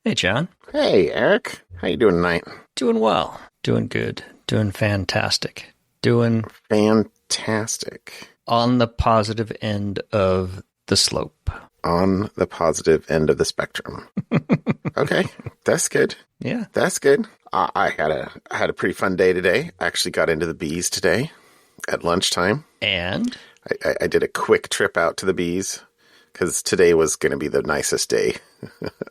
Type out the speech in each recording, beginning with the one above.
Hey, John. Hey, Eric. How you doing tonight? Doing well. Doing good. Doing fantastic. Doing Fantastic. on the positive end of the slope. On the positive end of the spectrum. Okay, that's good. Yeah. That's good. I had a pretty fun day today. I actually got into the bees today at lunchtime. And? I did a quick trip out to the bees because today was going to be the nicest day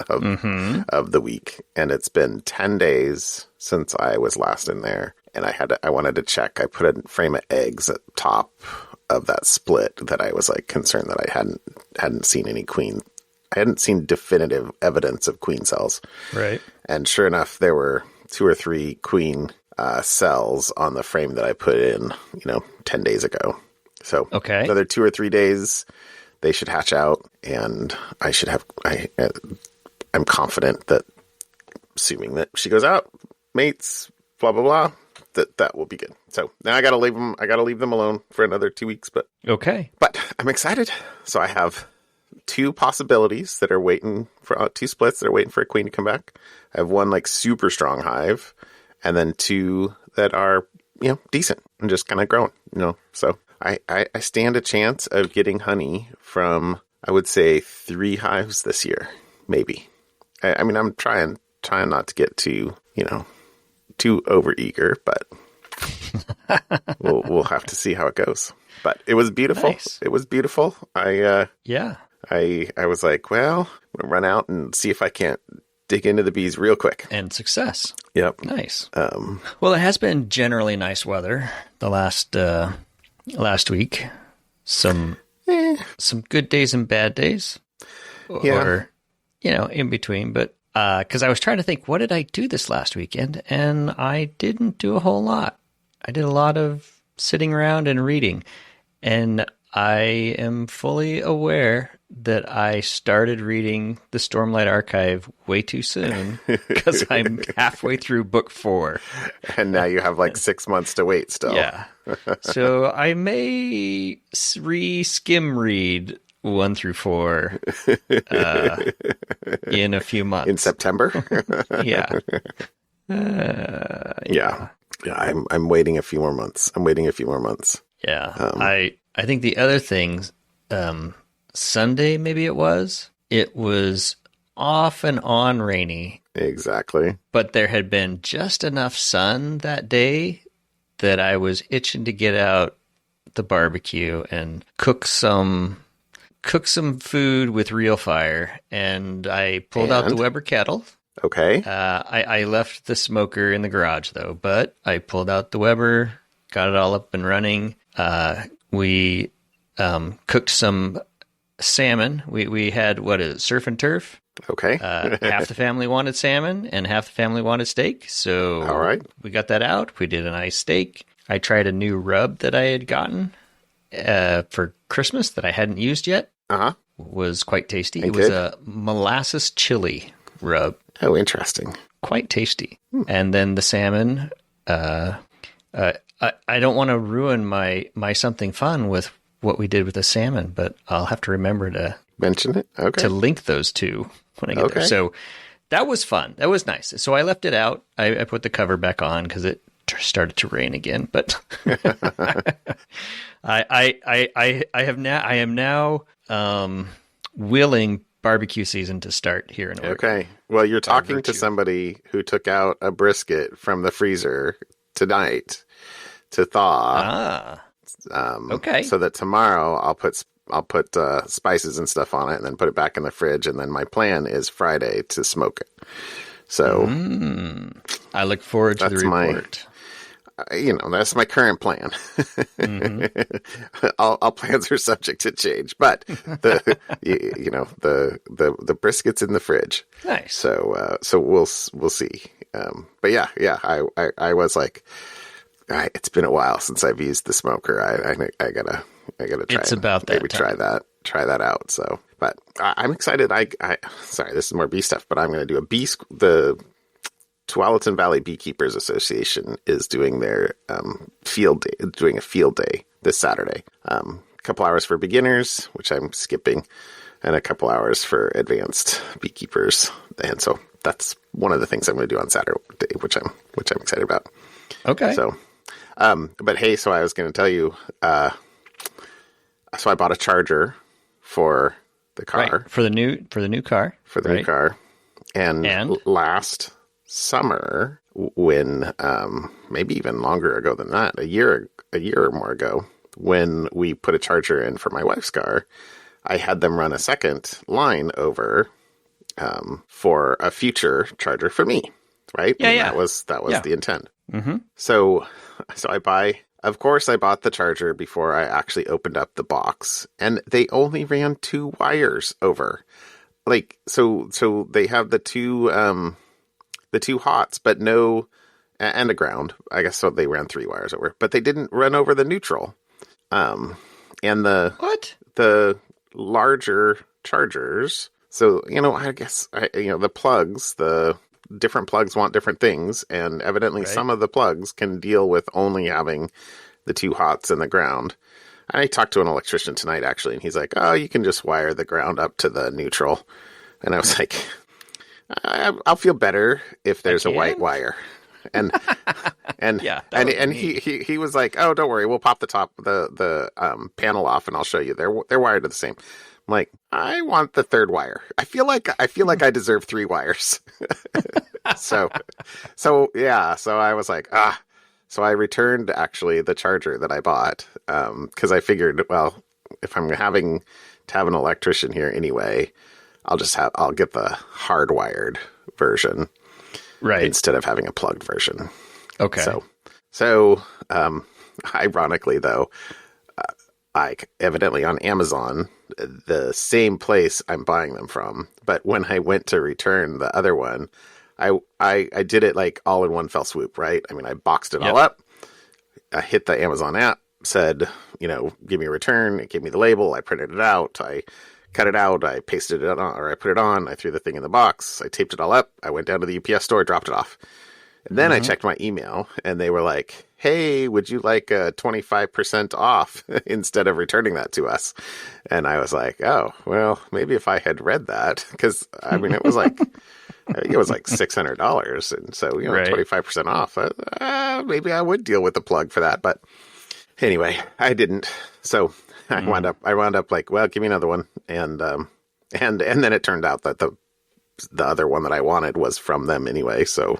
of the week. And it's been 10 days since I was last in there. And I wanted to check. I put a frame of eggs at the top of that split that I was like concerned that I hadn't seen any queen. I hadn't seen definitive evidence of queen cells. Right. And sure enough, there were 2 or 3 queen cells on the frame that I put in, 10 days ago. So another 2 or 3 days, they should hatch out, and I should have. I'm confident that, assuming that she goes out, mates, blah blah blah, that will be good. So now I got to leave them. I got to leave them alone for another 2 weeks. But I'm excited. So I have 2 possibilities that are waiting for 2 splits that are waiting for a queen to come back. I have one like super strong hive, and then 2 that are decent and just kind of growing. So. I stand a chance of getting honey from, I would say, 3 hives this year, maybe. I mean, I'm trying not to get too overeager, but we'll have to see how it goes. But it was beautiful. Nice. It was beautiful. I was like, well, I'm gonna run out and see if I can't dig into the bees real quick. And success. Yep. Nice. Well, it has been generally nice weather the last week. Some good days and bad days, or in between. But because I was trying to think, what did I do this last weekend, and I didn't do a whole lot. I did a lot of sitting around and reading, and I am fully aware that I started reading the Stormlight Archive way too soon because I'm halfway through book 4. And now you have like 6 months to wait still. Yeah. So I may skim read 1 through 4 in a few months. In September? Yeah. Yeah. I'm waiting a few more months. Yeah. I think the other thing, Sunday maybe it was off and on rainy. Exactly. But there had been just enough sun that day that I was itching to get out the barbecue and cook some food with real fire. And I pulled out the Weber kettle. Okay. I left the smoker in the garage though, but I pulled out the Weber, got it all up and running. We cooked some salmon. We had, surf and turf? Okay. Half the family wanted salmon and half the family wanted steak. So all right. We got that out. We did a nice steak. I tried a new rub that I had gotten for Christmas that I hadn't used yet. Uh-huh. Was quite tasty. It was a molasses chili rub. Oh, interesting. Quite tasty. And then the salmon, I don't want to ruin my something fun with what we did with the salmon, but I'll have to remember to mention it. Okay. To link those two when I get there. So that was fun. That was nice. So I left it out. I put the cover back on because it started to rain again. But I am now willing barbecue season to start here in Oregon. Okay. Well, you're talking to somebody who took out a brisket from the freezer tonight to thaw. Okay. So that tomorrow I'll put spices and stuff on it and then put it back in the fridge. And then my plan is Friday to smoke it. So I look forward to the report. That's my current plan. All plans are subject to change, but the brisket's in the fridge. Nice. So we'll see. But yeah, I was like, it's been a while since I've used the smoker. I gotta try. It's about that maybe time. try that out. So, but I'm excited. Sorry, this is more bee stuff, but I'm going to do the Tualatin Valley Beekeepers Association is doing their field day this Saturday. A couple hours for beginners, which I'm skipping. and a couple hours for advanced beekeepers. And so that's one of the things I'm going to do on Saturday, which I'm excited about. Okay. So, but hey, so I was going to tell you, so I bought a charger for the car. Right. For the new car. For the new car. And last summer, when maybe even longer ago than that, a year or more ago, when we put a charger in for my wife's car, I had them run a second line over for a future charger for me, right? Yeah, That was the intent. Mm-hmm. So I bought the charger before I actually opened up the box, and they only ran 2 wires over. Like, so they have the two hots, but no, and a ground, I guess. So they ran 3 wires over, but they didn't run over the neutral. And the larger chargers. So, I guess, the plugs, the different plugs want different things. And evidently some of the plugs can deal with only having the 2 hots and the ground. I talked to an electrician tonight, actually, and he's like, oh, you can just wire the ground up to the neutral. And I was like, I'll feel better if there's a white wire. And he was like, oh, don't worry, we'll pop the top, the panel off, and I'll show you. They're wired to the same. I'm like, I want the 3rd wire. I feel like I deserve 3 wires. So I was like, So I returned actually the charger that I bought, because I figured, well, if I'm having to have an electrician here anyway, I'll get the hardwired version, right, instead of having a plugged version. Okay. So ironically though, evidently on Amazon, the same place I'm buying them from, but when I went to return the other one, I did it like all in one fell swoop, right? I mean, I boxed it all up. I hit the Amazon app, said, give me a return. It gave me the label. I printed it out. I cut it out. I pasted it on, or I put it on. I threw the thing in the box. I taped it all up. I went down to the UPS store, dropped it off. And then I checked my email, and they were like, hey, would you like 25% off instead of returning that to us? And I was like, oh, well, maybe if I had read that, because, I mean, it was like... I think it was like $600, and so 25% off. Maybe I would deal with the plug for that, but anyway, I didn't. So I wound up like, well, give me another one, and then it turned out that the other one that I wanted was from them anyway. So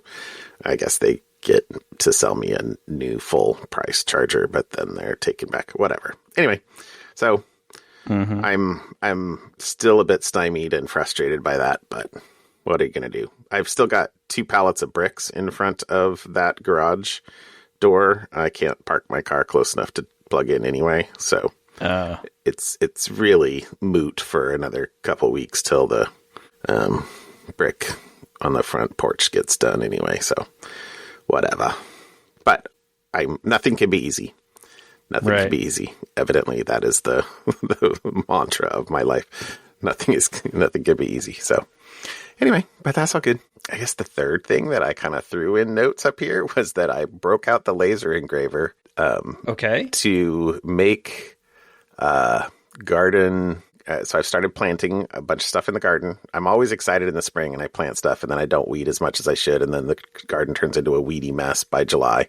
I guess they get to sell me a new full price charger, but then they're taking back whatever. Anyway, so I'm still a bit stymied and frustrated by that, but. What are you going to do? I've still got 2 pallets of bricks in front of that garage door. I can't park my car close enough to plug in anyway. So it's really moot for another couple weeks till the brick on the front porch gets done anyway. So whatever. But nothing can be easy. Nothing can be easy. Evidently, that is the mantra of my life. Nothing can be easy. So. Anyway, but that's all good. I guess the third thing that I kind of threw in notes up here was that I broke out the laser engraver to make garden. So I've started planting a bunch of stuff in the garden. I'm always excited in the spring, and I plant stuff, and then I don't weed as much as I should, and then the garden turns into a weedy mess by July.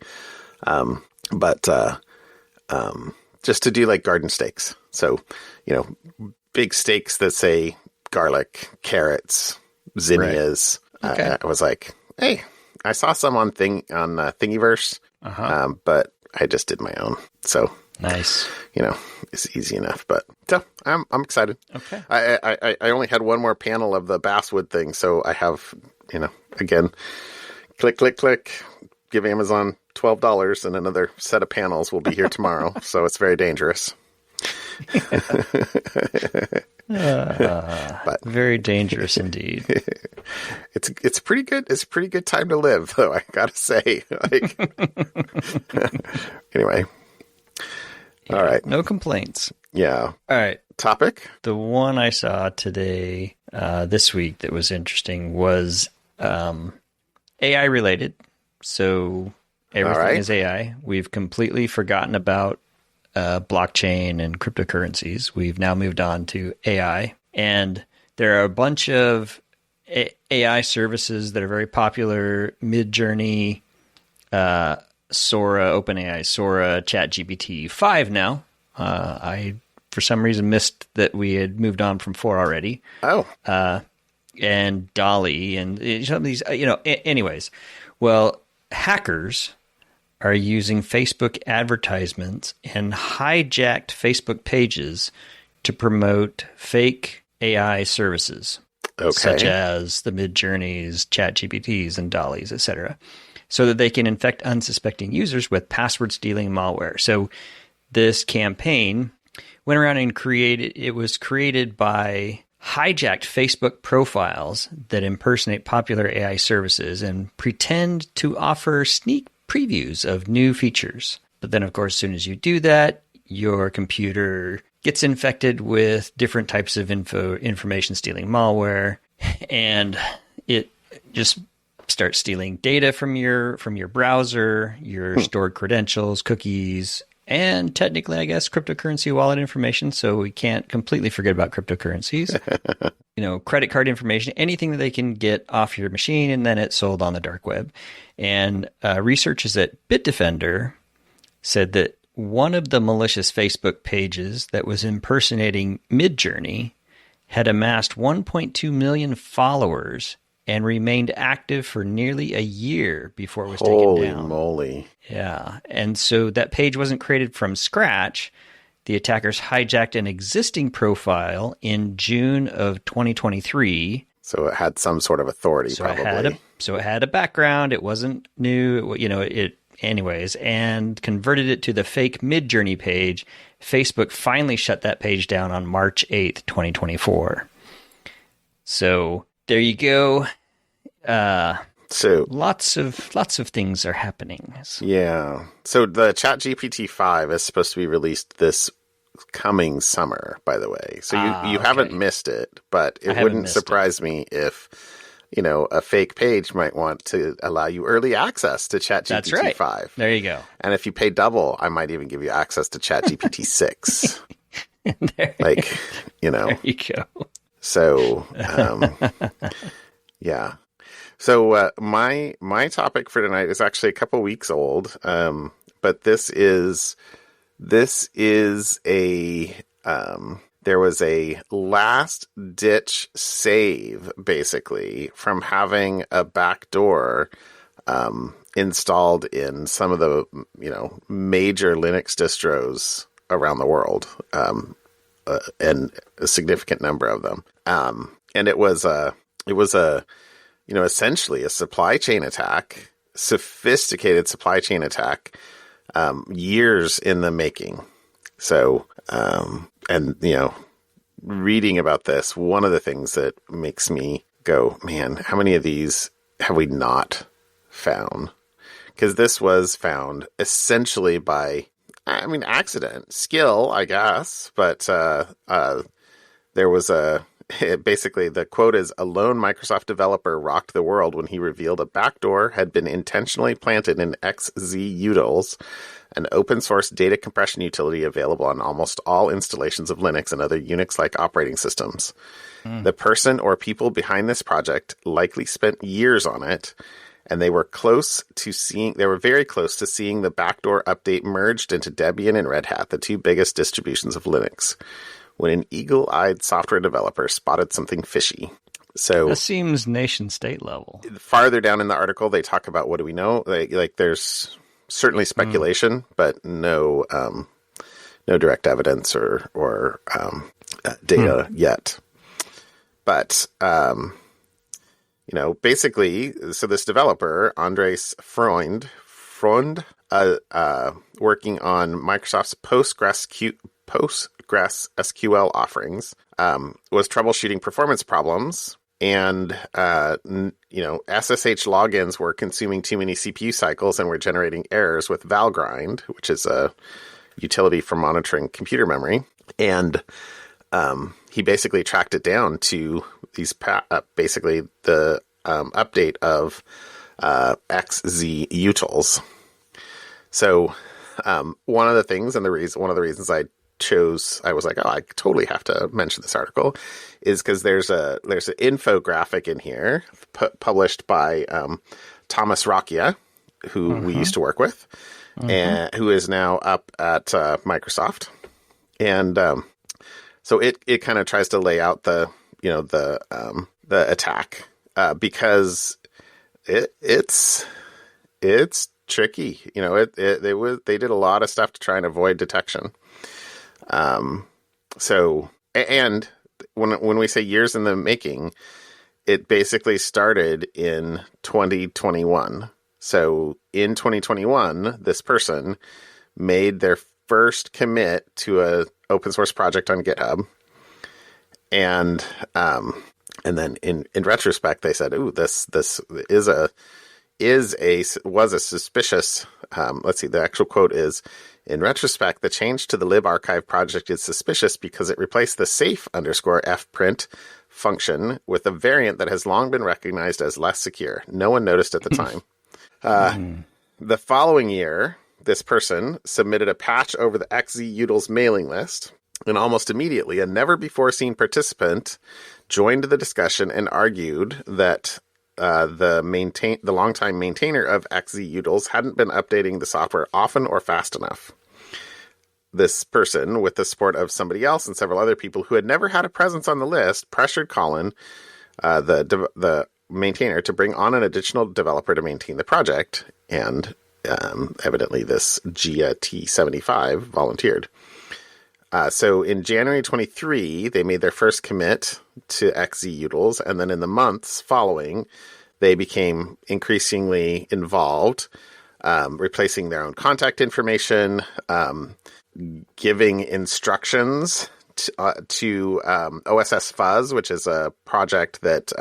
But just to do like garden stakes. So, big stakes that say garlic, carrots, zinnias. I was like, hey, I saw some on Thingiverse, but I just did my own. So nice. It's easy enough. But so I'm excited. Okay. I only had one more panel of the basswood thing, so I have again, click, give Amazon $12, and another set of panels will be here tomorrow. So it's very dangerous. But very dangerous indeed. It's pretty good. It's a pretty good time to live, though, I gotta say. Anyway, all right. No complaints. Yeah. All right. Topic. The one I saw today, this week, that was interesting was AI related. So everything is AI. We've completely forgotten about blockchain and cryptocurrencies. We've now moved on to AI. And there are a bunch of AI services that are very popular: Midjourney, Sora, OpenAI, Sora, ChatGPT 5 now. I, for some reason, missed that we had moved on from 4 already. Oh. And Dolly and some of these, anyways. Well, hackers are using Facebook advertisements and hijacked Facebook pages to promote fake AI services, such as the Midjourneys, ChatGPTs, and Dollys, etc., so that they can infect unsuspecting users with password-stealing malware. So this campaign went around and it was created by hijacked Facebook profiles that impersonate popular AI services and pretend to offer sneak previews of new features. But then, of course, as soon as you do that, your computer gets infected with different types of information stealing malware, and it just starts stealing data from your browser, your stored credentials, cookies, and technically, I guess, cryptocurrency wallet information. So we can't completely forget about cryptocurrencies. Credit card information, anything that they can get off your machine, and then it's sold on the dark web. And researchers at Bitdefender said that one of the malicious Facebook pages that was impersonating Midjourney had amassed 1.2 million followers and remained active for nearly a year before it was taken down. Holy moly. Yeah. And so that page wasn't created from scratch. The attackers hijacked an existing profile in June of 2023. So it had some sort of authority, probably. It had a background. It wasn't new. Anyways, and converted it to the fake Midjourney page. Facebook finally shut that page down on March 8th, 2024. So there you go. So lots of things are happening. Yeah. So the ChatGPT 5 is supposed to be released this coming summer, by the way. So you haven't missed it, but it wouldn't surprise me if, a fake page might want to allow you early access to ChatGPT That's right. 5. There you go. And if you pay double, I might even give you access to ChatGPT 6. There you go. So, yeah. So my topic for tonight is actually a couple weeks old, but this is a there was a last ditch save basically from having a backdoor installed in some of the major Linux distros around the world, and a significant number of them, and it was essentially a supply chain attack, sophisticated supply chain attack, years in the making. So, reading about this, one of the things that makes me go, man, how many of these have we not found? Because this was found essentially by, accident, skill, I guess, but there was basically, the quote is, "A lone Microsoft developer rocked the world when he revealed a backdoor had been intentionally planted in XZUtils, an open-source data compression utility available on almost all installations of Linux and other Unix-like operating systems. The person or people behind this project likely spent years on it, and they were very close to seeing the backdoor update merged into Debian and Red Hat, the two biggest distributions of Linux, when an eagle-eyed software developer spotted something fishy." So that seems nation-state level. Farther down in the article, they talk about what do we know. There's certainly speculation, but no direct evidence or data yet. But basically, so this developer, Andres Freund, working on Microsoft's Postgres SQL offerings, was troubleshooting performance problems, and SSH logins were consuming too many CPU cycles and were generating errors with Valgrind, which is a utility for monitoring computer memory. And he basically tracked it down to these basically the update of XZUtils. So one of the things, and one of the reasons I I was like, oh, I totally have to mention this article, is because there's an infographic in here published by Thomas Rocchia, who we used to work with, and who is now up at Microsoft. And so it kind of tries to lay out the attack because it's tricky. They did a lot of stuff to try and avoid detection. So, and when we say years in the making, it basically started in 2021. So in 2021, this person made their first commit to a open source project on GitHub. And then in retrospect, they said, "Ooh, this was a suspicious." Let's see. The actual quote is, "In retrospect, the change to the libarchive project is suspicious because it replaced the safe_fprint function with a variant that has long been recognized as less secure. No one noticed at the time." The following year, this person submitted a patch over the xzutils mailing list, and almost immediately, a never-before-seen participant joined the discussion and argued that the longtime maintainer of xzutils hadn't been updating the software often or fast enough. This person, with the support of somebody else and several other people who had never had a presence on the list, pressured Colin, the maintainer, to bring on an additional developer to maintain the project, and evidently this Gia T75 volunteered. So in January 23, they made their first commit to xzutils, and then in the months following, they became increasingly involved, replacing their own contact information, giving instructions to OSS Fuzz, which is a project that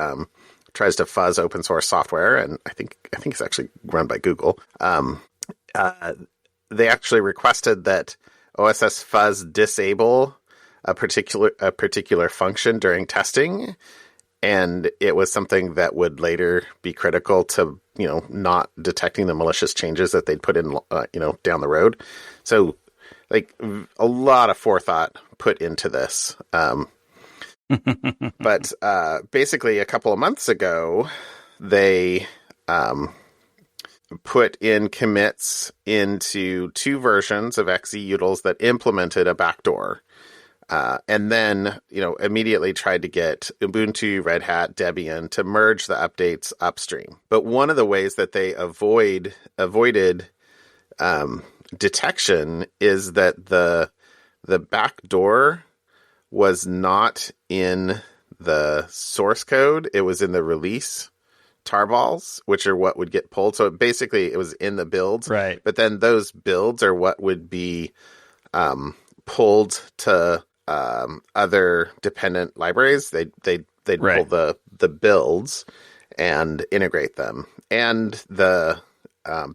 tries to fuzz open source software, and I think it's actually run by Google. They actually requested that OSS Fuzz disable a particular function during testing, and it was something that would later be critical to not detecting the malicious changes that they'd put in down the road. So like a lot of forethought put into this. But basically a couple of months ago, they put in commits into 2 versions of xzutils that implemented a backdoor. And then, immediately tried to get Ubuntu, Red Hat, Debian to merge the updates upstream. But one of the ways that they avoided detection is that the backdoor was not in the source code. It was in the release tarballs, which are what would get pulled. So basically it was in the builds. Right. But then those builds are what would be pulled to other dependent libraries. They'd pull the builds and integrate them. And the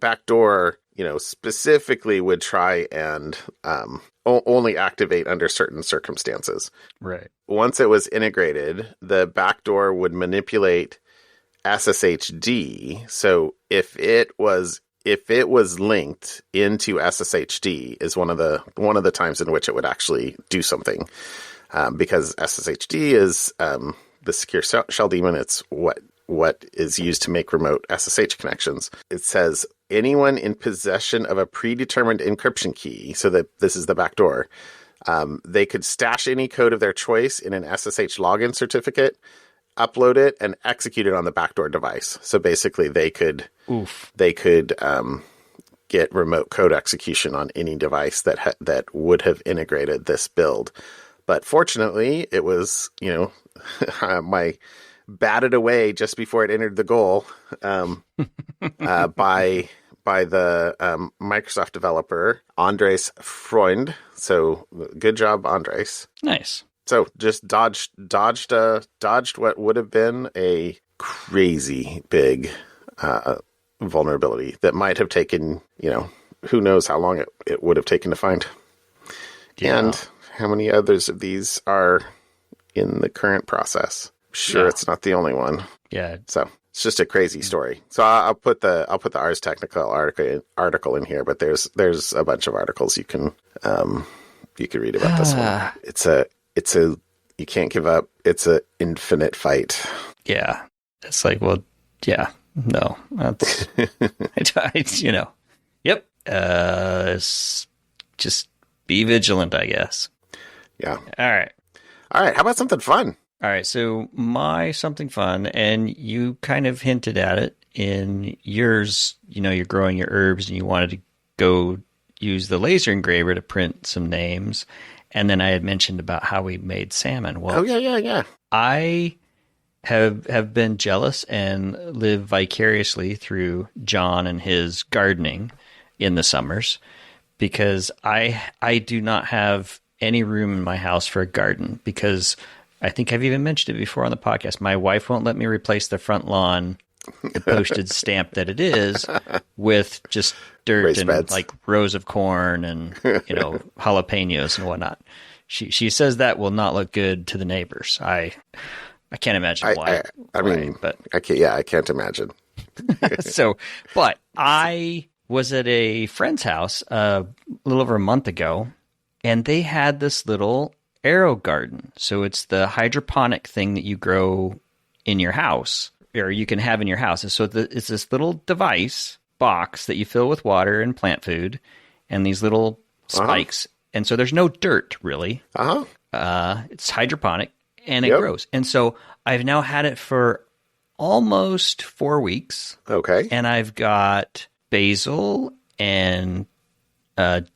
backdoor, specifically would try and only activate under certain circumstances. Right. Once it was integrated, the backdoor would manipulate SSHD. So if it was linked into SSHD is one of the times in which it would actually do something, because SSHD is the secure shell daemon. It's what is used to make remote SSH connections. It says anyone in possession of a predetermined encryption key, so that this is the backdoor, they could stash any code of their choice in an SSH login certificate, upload it, and execute it on the backdoor device. So basically they could get remote code execution on any device that would have integrated this build. But fortunately, it was, my batted away just before it entered the goal by the Microsoft developer, Andres Freund. So good job, Andres. Nice. So just dodged what would have been a crazy big vulnerability that might have taken, who knows how long it would have taken to find. Yeah. And how many others of these are in the current process? Sure, It's not the only one. Yeah. So it's just a crazy story. So I'll put the Ars Technica article in here, but there's a bunch of articles you can You could read about this one. It's a you can't give up. It's a infinite fight. Yeah. It's like, well, yeah, no, that's, yep. Just be vigilant, I guess. Yeah. All right. How about something fun? All right. So my something fun, and you kind of hinted at it in yours, you're growing your herbs and you wanted to go use the laser engraver to print some names. And then I had mentioned about how we made salmon. Well, yeah. I have been jealous and live vicariously through John and his gardening in the summers, because I do not have any room in my house for a garden, because I think I've even mentioned it before on the podcast. My wife won't let me replace the front lawn, the postage stamp that it is, with just dirt raised and beds. like rows of corn and jalapenos and whatnot. She says that will not look good to the neighbors. I can't imagine why. I can't imagine. But I was at a friend's house a little over a month ago, and they had this little arrow garden. So it's the hydroponic thing that you grow in your house, or you can have in your house. And so it's this little device box that you fill with water and plant food, and these little spikes. And so there's no dirt, really. It's hydroponic, and it grows. And so I've now had it for almost 4 weeks. Okay. And I've got basil and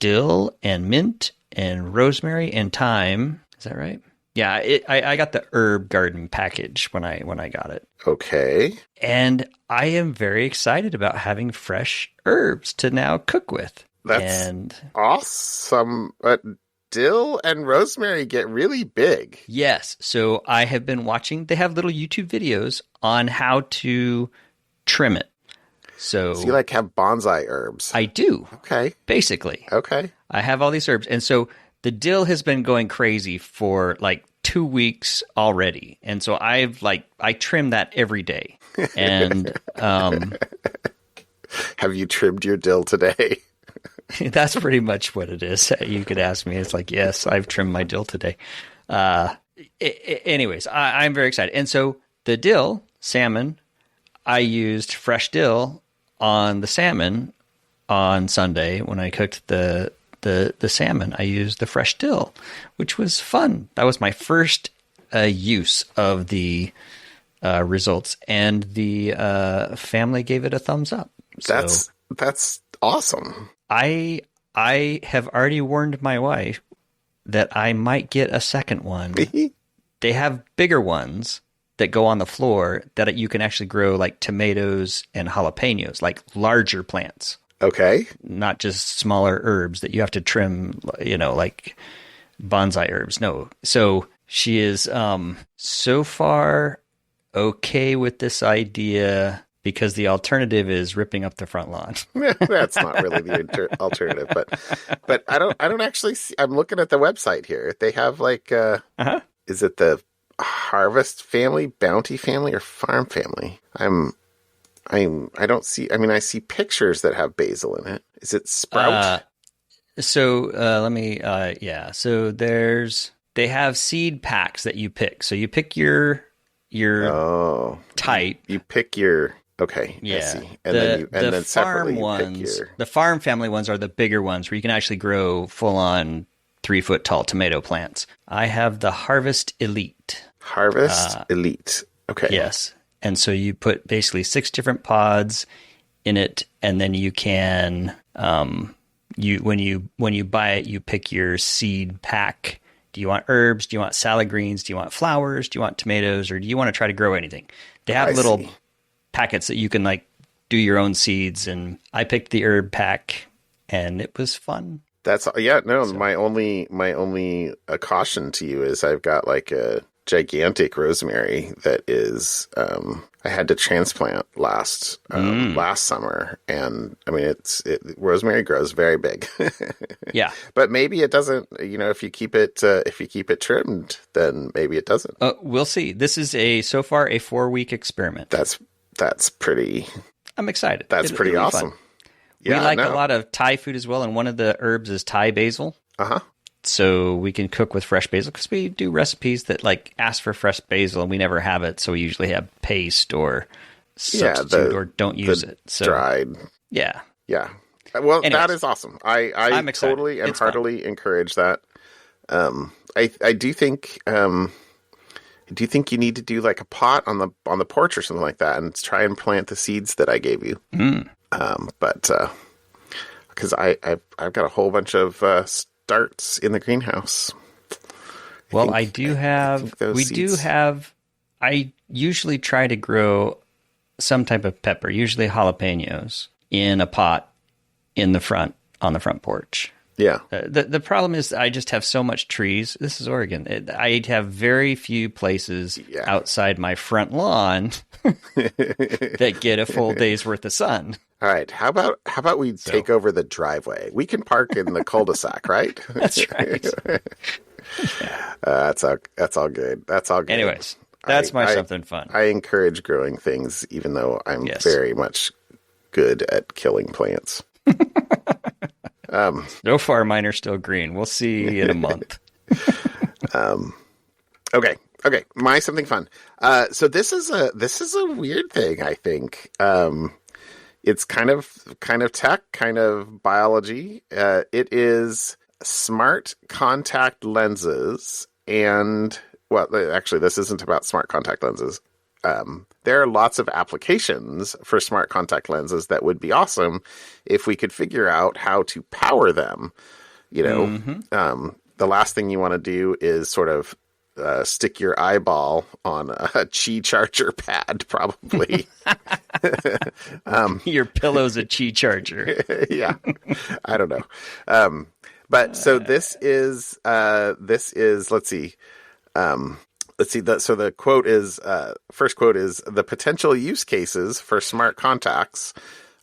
dill and mint and rosemary and thyme. Is that right? Yeah, I got the herb garden package when I got it. Okay. And I am very excited about having fresh herbs to now cook with. That's awesome. But dill and rosemary get really big. Yes. So I have been watching. They have little YouTube videos on how to trim it. So you have bonsai herbs? I do. Okay. Basically. Okay. I have all these herbs. And so the dill has been going crazy for like 2 weeks already. And so I trim that every day. And have you trimmed your dill today? That's pretty much what it is. You could ask me. It's like, yes, I've trimmed my dill today. Anyways, I'm very excited. And so the dill, salmon, I used fresh dill on the salmon on Sunday when I cooked the salmon. I used the fresh dill, which was fun. That was my first use of the results, and the family gave it a thumbs up. That's awesome. I have already warned my wife that I might get a second one. They have bigger ones that go on the floor that you can actually grow like tomatoes and jalapenos, like larger plants. Okay. Not just smaller herbs that you have to trim, like bonsai herbs. No. So she is so far okay with this idea, because the alternative is ripping up the front lawn. That's not really the alternative, but I don't actually see. I'm looking at the website here. They have is it the Harvest Family, Bounty Family, or Farm Family? I don't see. I mean, I see pictures that have basil in it. Is it Sprout? Let me. So they have seed packs that you pick. So you pick your type. You pick your. Okay, yeah. I see. And then separately ones, you pick your... The farm family ones are the bigger ones where you can actually grow full-on 3-foot tall tomato plants. I have the Harvest Elite. Harvest Elite. Okay. Yes. And so you put basically 6 different pods in it, and then you can when you buy it, you pick your seed pack. Do you want herbs? Do you want salad greens? Do you want flowers? Do you want tomatoes? Or do you want to try to grow anything? They have little packets that you can do your own seeds, and I picked the herb pack, and it was fun. My only caution to you is I've got a gigantic rosemary that is I had to transplant last summer, and I mean rosemary grows very big. Yeah, but maybe it doesn't. If you keep it trimmed, then maybe it doesn't. We'll see. This is so far a 4-week experiment. That's pretty. I'm excited. That's pretty awesome. Yeah, we like a lot of Thai food as well, and one of the herbs is Thai basil. so we can cook with fresh basil, because we do recipes that like ask for fresh basil and we never have it. So we usually have paste or substitute or don't use it. So dried. Yeah. Yeah. Well, Anyways, that is awesome. I totally and heartily encourage that. I do think you need to do like a pot on the porch or something like that and try and plant the seeds that I gave you. But because I've got a whole bunch of starts in the greenhouse. I usually try to grow some type of pepper, usually jalapenos, in a pot on the front porch. Yeah. The problem is I just have so much trees. This is Oregon. I have very few places outside my front lawn that get a full day's worth of sun. All right. How about we take over the driveway? We can park in the cul-de-sac, right? That's right. That's all good. That's all good. Anyways, that's something fun. I encourage growing things, even though I'm very much good at killing plants. So far, mine are still green. We'll see in a month. Okay. My something fun. So this is a weird thing, I think. It's kind of tech, kind of biology. It is smart contact lenses, and actually, this isn't about smart contact lenses. There are lots of applications for smart contact lenses that would be awesome if we could figure out how to power them. The last thing you want to do is sort of stick your eyeball on a Qi charger pad, probably. Your pillow's a Qi charger. Yeah, I don't know. But so this is let's see. So the quote is, first quote is, the potential use cases for smart contacts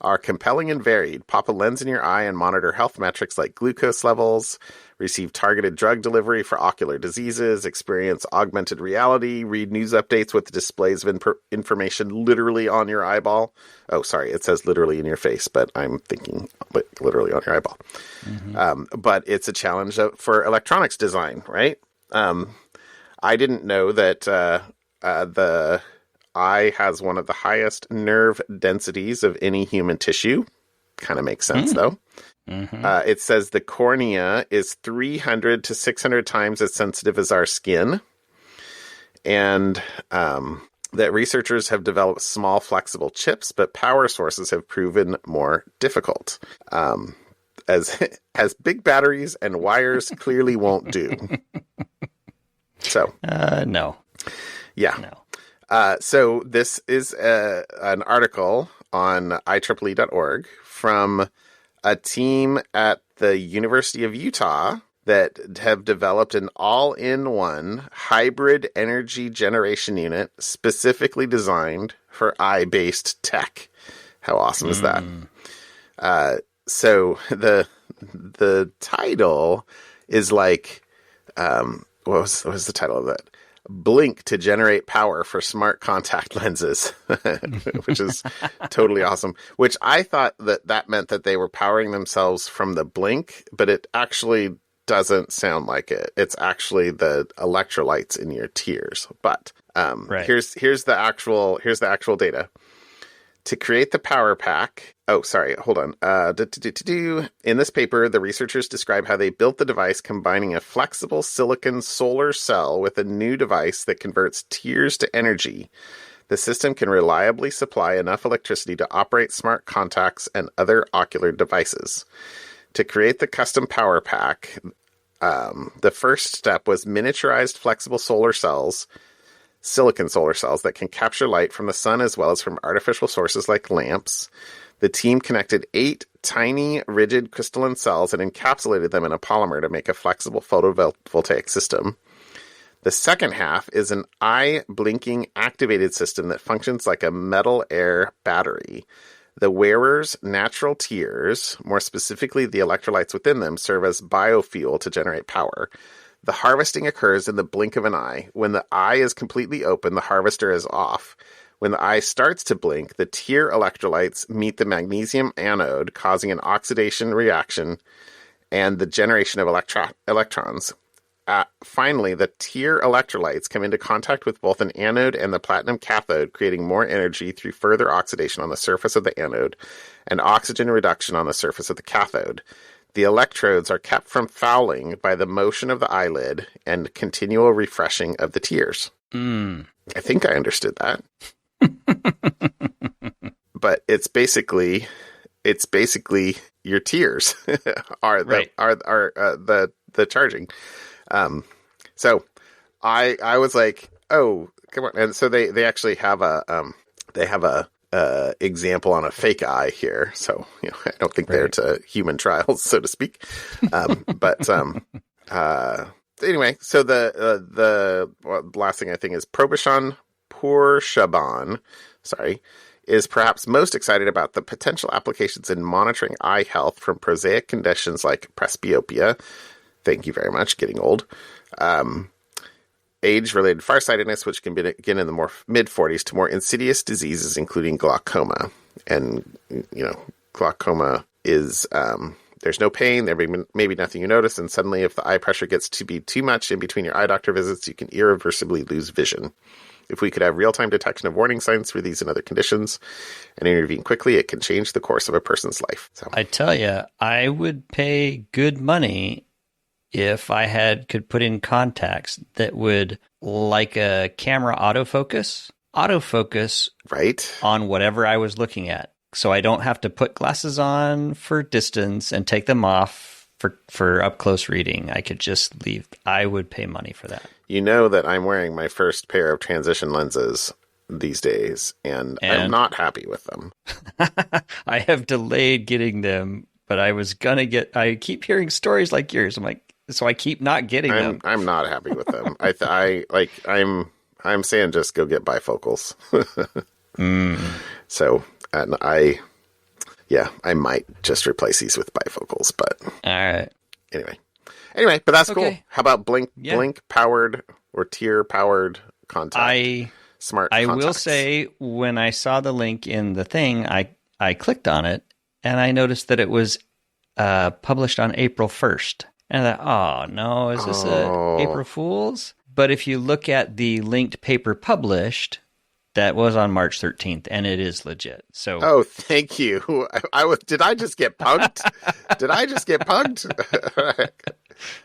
are compelling and varied. Pop a lens in your eye and monitor health metrics like glucose levels, receive targeted drug delivery for ocular diseases, experience augmented reality, read news updates with displays of information literally on your eyeball. Oh, sorry, it says literally in your face, but I'm thinking literally on your eyeball. But it's a challenge for electronics design, right? I didn't know that the eye has one of the highest nerve densities of any human tissue. Kind of makes sense, though. It says the cornea is 300 to 600 times as sensitive as our skin. And that researchers have developed small, flexible chips, but power sources have proven more difficult. As big batteries and wires clearly won't do. So, no. Yeah. No. So this is an article on IEEE.org from a team at the University of Utah that have developed an all-in-one hybrid energy generation unit specifically designed for eye-based tech. How awesome is that? So the title is like, what was the title of that? Blink to generate power for smart contact lenses, which is totally awesome. Which I thought that meant that they were powering themselves from the blink, but it actually doesn't sound like it. It's actually the electrolytes in your tears. But here's the actual data. To create the power pack... Oh, sorry. Hold on. In this paper, the researchers describe how they built the device combining a flexible silicon solar cell with a new device that converts tears to energy. The system can reliably supply enough electricity to operate smart contacts and other ocular devices. To create the custom power pack, the first step was miniaturized flexible silicon solar cells that can capture light from the sun as well as from artificial sources like lamps. The team connected 8 tiny, rigid crystalline cells and encapsulated them in a polymer to make a flexible photovoltaic system. The second half is an eye-blinking activated system that functions like a metal air battery. The wearer's natural tears, more specifically the electrolytes within them, serve as biofuel to generate power. The harvesting occurs in the blink of an eye. When the eye is completely open, the harvester is off. When the eye starts to blink, the tear electrolytes meet the magnesium anode, causing an oxidation reaction and the generation of electrons. Finally, the tier electrolytes come into contact with both an anode and the platinum cathode, creating more energy through further oxidation on the surface of the anode and oxygen reduction on the surface of the cathode. The electrodes are kept from fouling by the motion of the eyelid and continual refreshing of the tiers. I think I understood that. But it's basically your tiers are the charging. So I was like, oh, come on. And so they actually have a example on a fake eye here. So, I don't think they're to human trials, so to speak. But anyway, so the last thing I think is Probushan Purshaban, is perhaps most excited about the potential applications in monitoring eye health from prosaic conditions like presbyopia. Thank you very much. Getting old. Age-related farsightedness, which can begin in the more mid-40s, to more insidious diseases, including glaucoma. And, glaucoma is, there's no pain, there may be nothing you notice, and suddenly if the eye pressure gets to be too much in between your eye doctor visits, you can irreversibly lose vision. If we could have real-time detection of warning signs for these and other conditions and intervene quickly, it can change the course of a person's life. So. I tell you, I would pay good money if I could put in contacts that would, like a camera autofocus right on whatever I was looking at. So I don't have to put glasses on for distance and take them off for up close reading. I could just leave. I would pay money for that. You know that I'm wearing my first pair of transition lenses these days, and I'm not happy with them. I have delayed getting them, but I keep hearing stories like yours. I'm like, so I keep not getting them. I'm not happy with them. I'm saying just go get bifocals. So, and I might just replace these with bifocals, but all right. Anyway, but that's cool. How about blink powered or tier powered contact? Smart I contacts. will say, when I saw the link in the thing, I clicked on it and I noticed that it was published on April 1st. And I thought, oh no, is this a April Fool's? But if you look at the linked paper published, that was on March 13th, and it is legit. So, oh, thank you. Did I just get punked?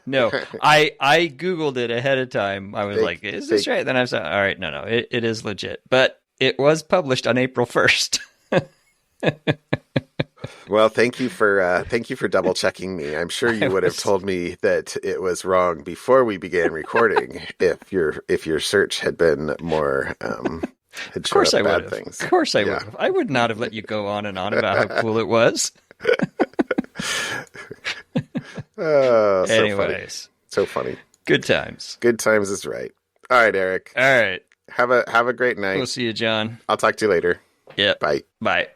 No, I Googled it ahead of time. I was like, is this right? Then I said, all right, no, it is legit. But it was published on April 1st. Well, thank you for double checking me. I'm sure you would have told me that it was wrong before we began recording if your search had been more of course I would have. Things. Of course I would have. I would not have let you go on and on about how cool it was. Anyways. So funny. Good times. Good times is right. All right, Eric. All right. Have a great night. We'll see you, John. I'll talk to you later. Yeah. Bye. Bye.